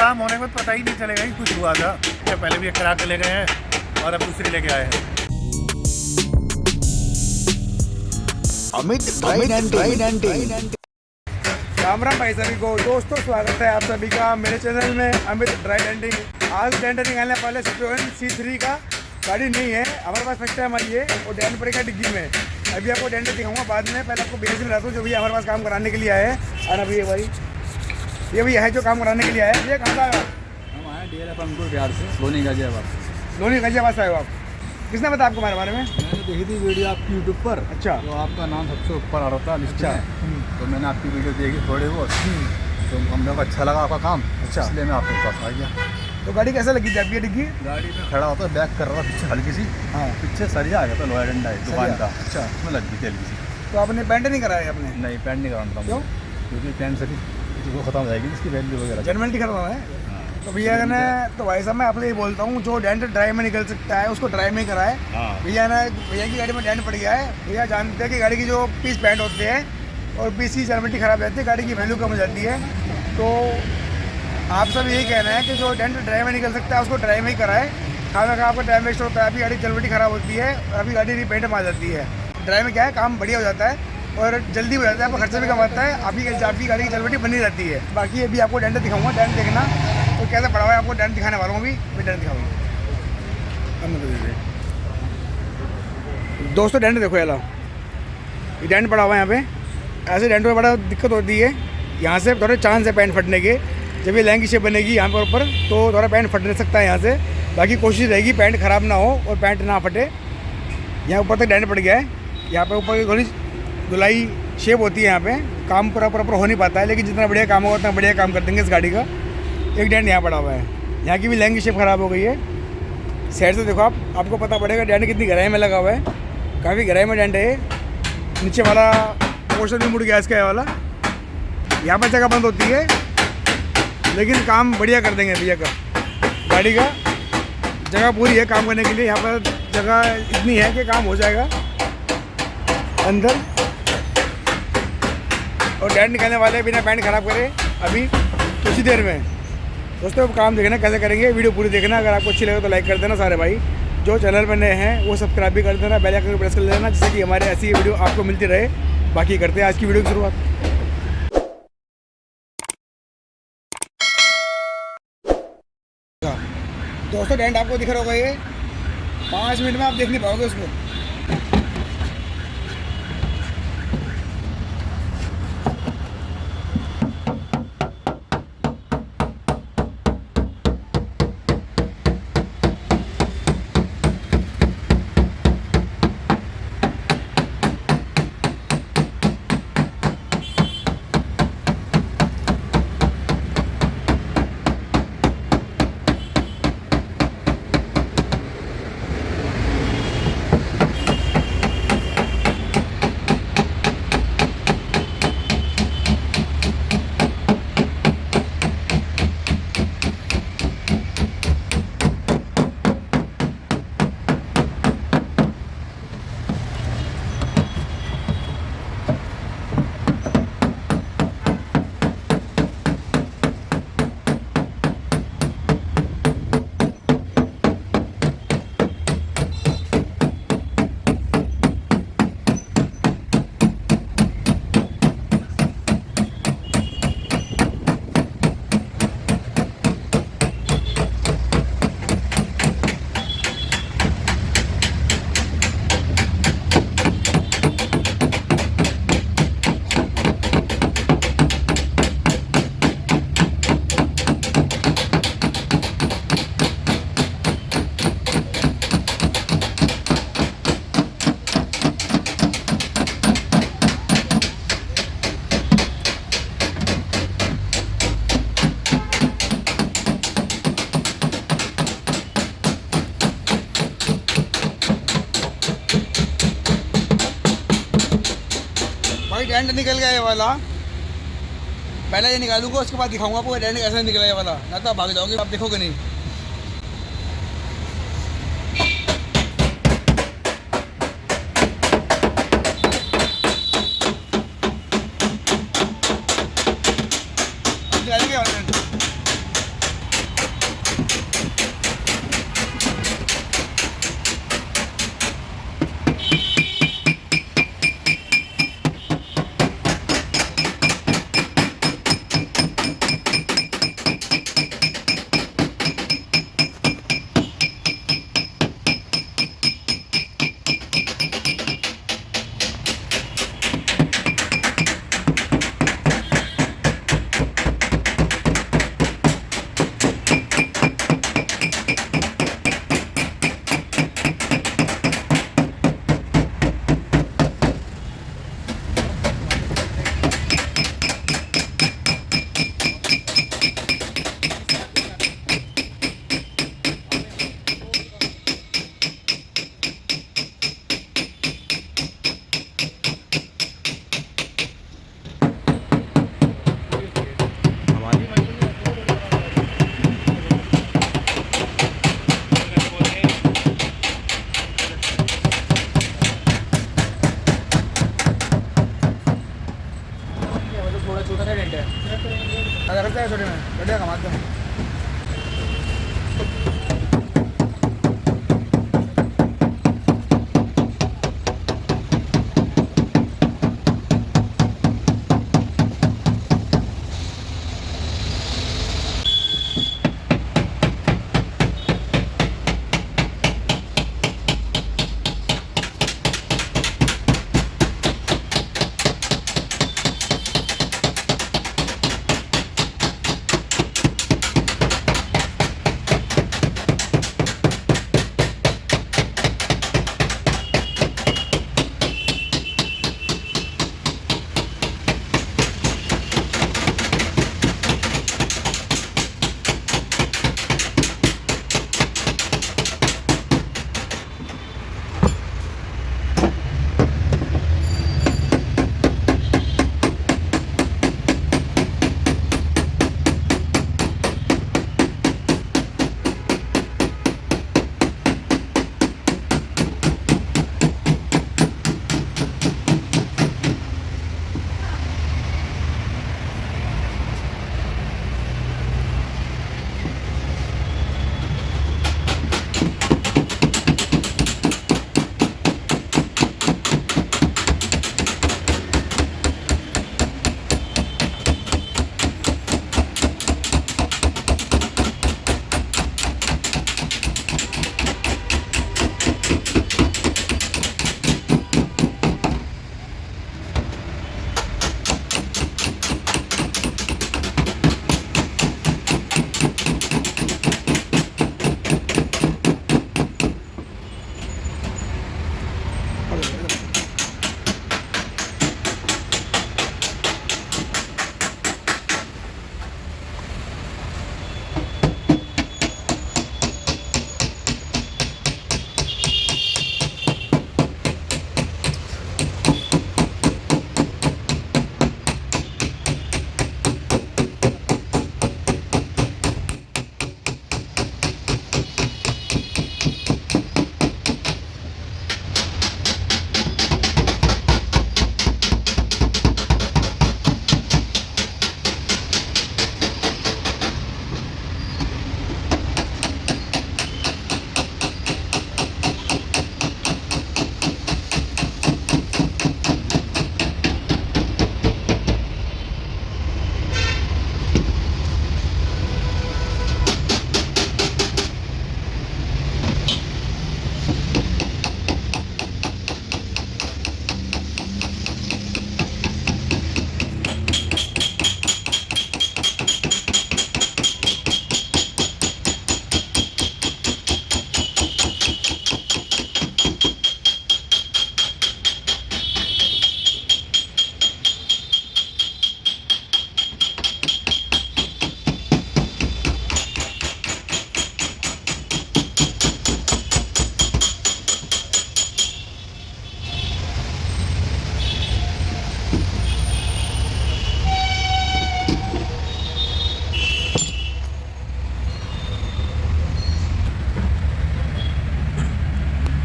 काम होने में पता ही नहीं चलेगा कि कुछ हुआ था। क्या पहले भी एक करा के ले गए हैं और अब दूसरी लेके आए हैं। Amit dry denting. राम राम भाई सभी को दोस्तों, स्वागत है आप सभी का मेरे चैनल में अमित ड्राई डेंटिंग। आज डेंट निकालने वाले CITROEN C3 का गाड़ी नहीं है हमारे पास, फर्स्ट टाइम आई है और डेंट पड़ेगा डिग्गी में। अभी आपको डेंट दिखाऊंगा बाद में, पहले आपको बेस में रहता हूँ जो भैया हमारे पास काम कराने के लिए आए हैं। और अभी भाई ये भैया है जो काम कराने के लिए आए हैं। ये कहाँ से आए हम आए DL बिहार से, लोनी गाजियाबाद से आए हो आप? किसने बताया आपको हमारे बारे में? मैंने देखी थी वीडियो आपकी यूट्यूब पर। अच्छा। तो आपका नाम सबसे ऊपर आ रहा था लिस्ट में। तो मैंने आपकी वीडियो देखी थोड़ी बहुत, तो हम लोग को अच्छा लगा आपका काम। अच्छा। इसलिए मैं आपके पास आ गया। तो गाड़ी कैसे लगी थी आपकी डिग्गी? गाड़ी में खड़ा होता बैक कर रहा था पीछे हल्की सी। हाँ। पीछे सरिया आ गया था लोहा डंडा है दुकान का। अच्छा। उसमें लग गई थी हल्की सी। तो आपने पेंट नहीं कराया आपने? नहीं, पेंट नहीं कराना था। क्यों? क्योंकि पेंट से वो खत्म हो जाएगी इसकी वैल्यू वगैरह। जनरल करवाना है। तो भैया ने तो भाई साहब मैं आपसे ये बोलता हूँ, जो डेंट ड्राई में निकल सकता है उसको ड्राई में ही कराए। भैया की गाड़ी में डेंट पड़ गया है। भैया जानते हैं कि गाड़ी की जो पीस पैंट होते हैं और पीस की जर्मिटी खराब रहती है, गाड़ी की वैल्यू कम हो जाती है। तो आप सब यही कहना है कि जो डेंट ड्राई में निकल सकता है उसको ड्राई में ही कराए। खाना खा आपका टाइम वेस्ट होता है, अभी गाड़ी जर्मिटी खराब होती है और अभी गाड़ी रिपेंट में आ जाती है। ड्राई में क्या है, काम बढ़िया हो जाता है और जल्दी हो जाता है, आपका खर्चा भी कम आता है, आपकी गाड़ी की जर्मिटी बनी रहती है। बाकी अभी आपको डेंट दिखाऊंगा, डेंट देखना तो कैसे पड़ा हुआ है, आपको डेंट दिखाने वाला हूँ। अभी मैं डेंट दिखाऊंगा। दोस्तों डेंट देखो यार, ये डेंट पड़ा हुआ है यहाँ पे। ऐसे डेंट में बड़ा दिक्कत होती है, यहाँ से थोड़े चांस है पैंट फटने के। जब ये लाइन की शेप बनेगी यहाँ पर ऊपर तो थोड़ा पैंट फट सकता है यहाँ से। बाकी कोशिश रहेगी पैंट ख़राब ना हो और पैंट ना फटे। यहाँ ऊपर तक डेंट पड़ गया है, यहाँ पे ऊपर थोड़ी धुलाई शेप होती है। यहाँ पे काम प्रॉपर हो नहीं पाता है, लेकिन जितना बढ़िया काम होगा उतना बढ़िया काम कर देंगे इस गाड़ी का। एक डेंट यहाँ पड़ा हुआ है, यहाँ की भी लाइन की शेप ख़राब हो गई है। साइड से देखो आपको पता पड़ेगा डेंट कितनी गहराई में लगा हुआ है। काफ़ी गहराई में डेंट है। नीचे वाला पोर्शन भी मुड़ गया इसका वाला। यहाँ पर जगह बंद होती है, लेकिन काम बढ़िया कर देंगे भैया का। गाड़ी का जगह पूरी है काम करने के लिए। यहाँ पर जगह इतनी है कि काम हो जाएगा अंदर। और डेंट निकालने वाले बिना पैंट ख़राब करे अभी कुछ ही देर में। दोस्तों काम देखना कैसे करेंगे, वीडियो पूरी देखना। अगर आपको अच्छी लगे तो लाइक कर देना सारे भाई। जो चैनल पर नए हैं वो सब्सक्राइब भी कर देना, बेल आइकन को प्रेस कर देना, जिससे कि हमारे ऐसी वीडियो आपको मिलती रहे। बाकी करते हैं आज की वीडियो की शुरुआत। दोस्तों डेंट आपको दिख रहा होगा, ये 5 मिनट में आप देख नहीं पाओगे उसको। डेंट निकल गया ये वाला, पहले ये निकालूंगा उसके बाद दिखाऊंगा आपको डेंट कैसे निकला ये वाला, ना तो आप भाग जाओगे, आप देखोगे नहीं।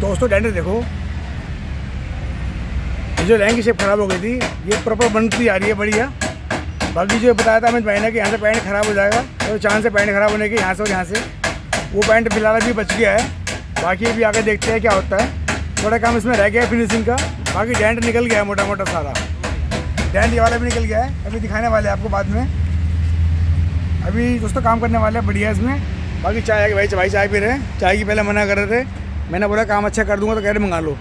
दोस्तों डेंट देखो, जो लाइन की शेप खराब हो गई थी ये प्रॉपर बनती आ रही है बढ़िया। बाकी जो बताया था अमित भाई ने कि यहाँ से पैंट खराब हो जाएगा, तो चांस है पैंट खराब होने के यहाँ से और यहाँ से। वो पैंट फिलहाल अभी बच गया है, बाकी अभी आगे देखते हैं क्या होता है। थोड़ा काम इसमें रह गया है फिनिशिंग का, बाकी डेंट निकल गया है मोटा मोटा सारा। डेंट ये वाला भी निकल गया है, अभी दिखाने वाले हैं आपको बाद में। अभी दोस्तों काम करने वाले हैं बढ़िया इसमें। बाकी चाय आगे भाई चाय पी रहे हैं, चाय की पहले मना कर रहे थे, मैंने बोला काम अच्छा कर दूंगा तो कह रहे मंगा लो।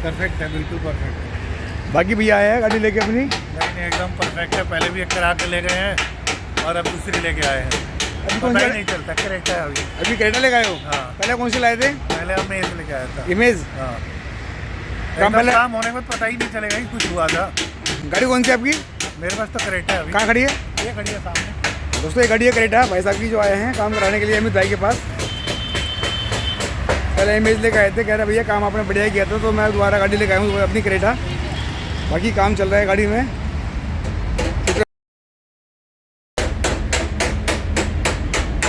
परफेक्ट है, बिल्कुल परफेक्ट है। बाकी भैया आया है गाड़ी लेके अपनी, नहीं एकदम परफेक्ट है। पहले भी एक करा के ले गए हैं और अब दूसरी लेके आए हैं। अभी कौन पता ही सा नहीं चलता करेक्ट है अभी क्रेटा लेके आए हो? हाँ। पहले कौन सी लाए थे? पहले हम इमेज लेके आया था। इमेज? हाँ। काम पहले काम होने में पता ही नहीं चलेगा कि कुछ हुआ था। गाड़ी कौन सी आपकी? मेरे पास तो करेक्ट है। अभी कहाँ खड़ी है? ये खड़ी है सामने। दोस्तों ये गाड़ी है क्रेटा, भाई साहब की जो आए हैं काम कराने के लिए अमित भाई के पास। पहले इमेज लेकर आए थे, कह रहे भैया काम आपने बढ़िया किया था, तो मैं दोबारा गाड़ी लेकर आया हूँ अपनी क्रेटा। बाकी काम चल रहा है गाड़ी में।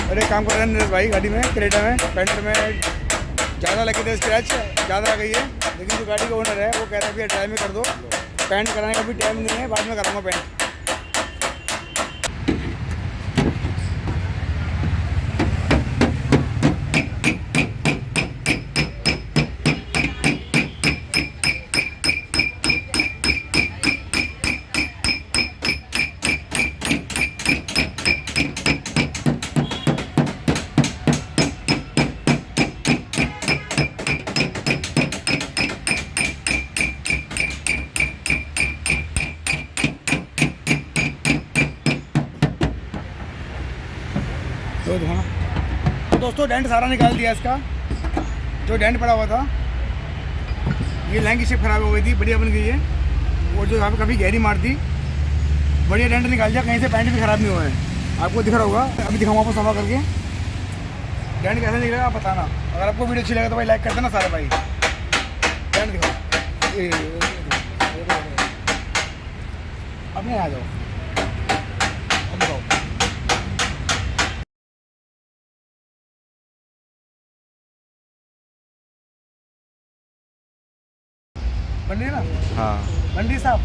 अरे काम कर रहे हैं नरेश भाई गाड़ी में, क्रेटा में। पेंटर में ज़्यादा लगे थे, स्क्रैच ज़्यादा आ गई है, लेकिन जो गाड़ी का ओनर है वो कह रहा है भैया ड्राई में कर दो, पेंट कराने का भी टाइम नहीं है, बाद में कराऊंगा पेंट। तो हाँ, तो दोस्तों डेंट सारा निकाल दिया इसका, जो डेंट पड़ा हुआ था। ये लाइन की शेप खराब हो गई थी, बढ़िया बन गई है। और जो यहाँ पे काफ़ी गहरी मार थी, बढ़िया डेंट निकाल दिया, कहीं से पैंट भी ख़राब नहीं हुआ है। आपको दिख रहा होगा, अभी दिखाऊँ आपको सफा करके डेंट कैसे निकलेगा आप बताना। अगर आपको वीडियो अच्छी लगे तो भाई लाइक कर देना सारे भाई। डेंट दिखाओ, अब नहीं आ जाओ, अब दिखाओ। बन रही है ना? हाँ। बन रही साहब।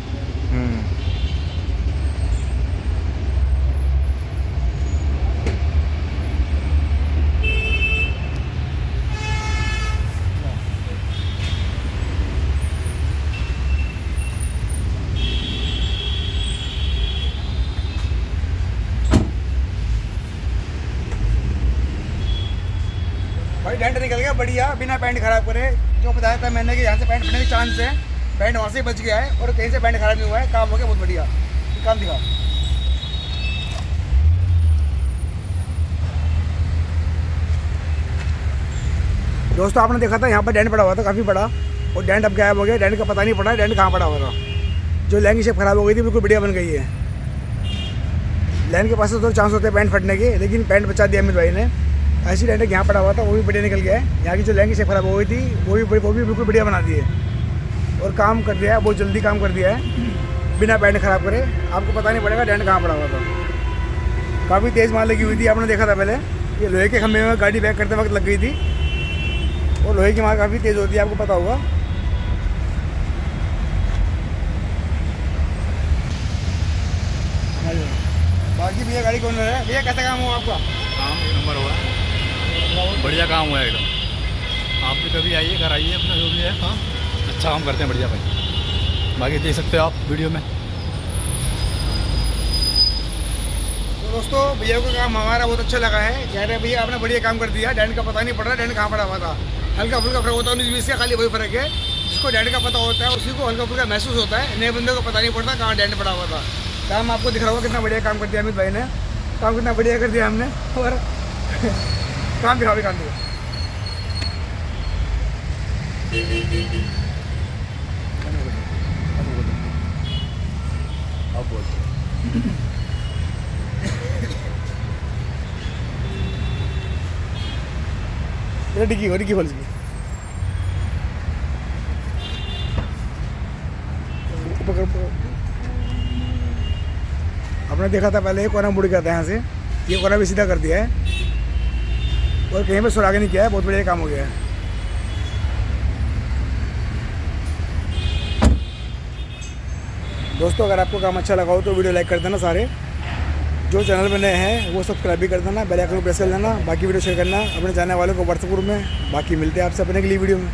भाई डेंट निकल गया बढ़िया, बिना पैंट खराब करे। जो बताया था मैंने कि यहाँ से पैंट फटने के चांस है, पैंट वहाँ से बच गया है और कहीं से पैंट खराब नहीं हुआ है। काम हो गया बहुत बढ़िया। काम दिखाओ। दोस्तों आपने देखा था यहाँ पर डेंट पड़ा हुआ था काफ़ी बड़ा, और डेंट अब गायब हो गया। डेंट का पता नहीं पड़ा डेंट कहाँ पड़ा हुआ था। जो लाइन की शेप खराब हो गई थी बिल्कुल बढ़िया बन गई है। लाइन के पास से थोड़े चांस होते हैं पैंट फटने के, लेकिन पैंट बचा दिया अमित भाई ने। ऐसी डेंट यहाँ पड़ा हुआ था, वो भी बढ़िया निकल गया है। यहाँ की जो लाइन की शेप खराब हो गई थी वो भी बिल्कुल बढ़िया बना दी है और काम कर दिया है, बहुत जल्दी काम कर दिया है बिना पैंट खराब करे। आपको पता नहीं पड़ेगा डेंट कहाँ पड़ा हुआ था। काफ़ी तेज़ मार लगी हुई थी, आपने देखा था पहले। ये लोहे के खंभे में गाड़ी बैक करते वक्त लग गई थी, और लोहे की मार काफ़ी तेज़ होती है, आपको पता होगा। बाकी भैया गाड़ी कौन है? भैया कैसा काम हुआ आपका? काम एक नंबर हुआ है, बढ़िया काम हुआ है एकदम। आप भी कभी आइए, घर आइए, अपना जो भी है काम अच्छा काम करते हैं, बढ़िया भाई। बाकी देख सकते हो आप वीडियो में। तो दोस्तों भैया को काम हमारा बहुत अच्छा लगा है। कह रहे भैया आपने बढ़िया काम कर दिया, डेंट का पता नहीं पड़ रहा डेंट कहाँ पड़ा हुआ था। हल्का फुल्का फर्क होता है 19-20 का, खाली वही फर्क है। जिसको डेंट का पता होता है उसी को हल्का फुल्का महसूस होता है, नए बंदे को पता नहीं पड़ता कहाँ डेंट पड़ा हुआ था। काम आपको दिख रहा होगा कितना बढ़िया काम कर दिया अमित भाई ने। काम कितना बढ़िया कर दिया हमने। और काम दिखाओ, काम दिखाओ। आप बोलते डिग्गी खोल दी। आपने देखा था पहले ये कोना मुड़ गया था यहाँ से, ये कोना भी सीधा कर दिया है और कहीं पे सुराग नहीं किया है। बहुत बढ़िया काम हो गया है। दोस्तों अगर आपको काम अच्छा लगा हो तो वीडियो लाइक कर देना सारे। जो चैनल में नए हैं वो सब्सक्राइब भी कर देना, बेल आइकन को प्रेस कर लेना। बाकी वीडियो शेयर करना अपने जाने वालों को व्हाट्सएप ग्रुप में। बाकी मिलते हैं आपसे अपने अगली वीडियो में।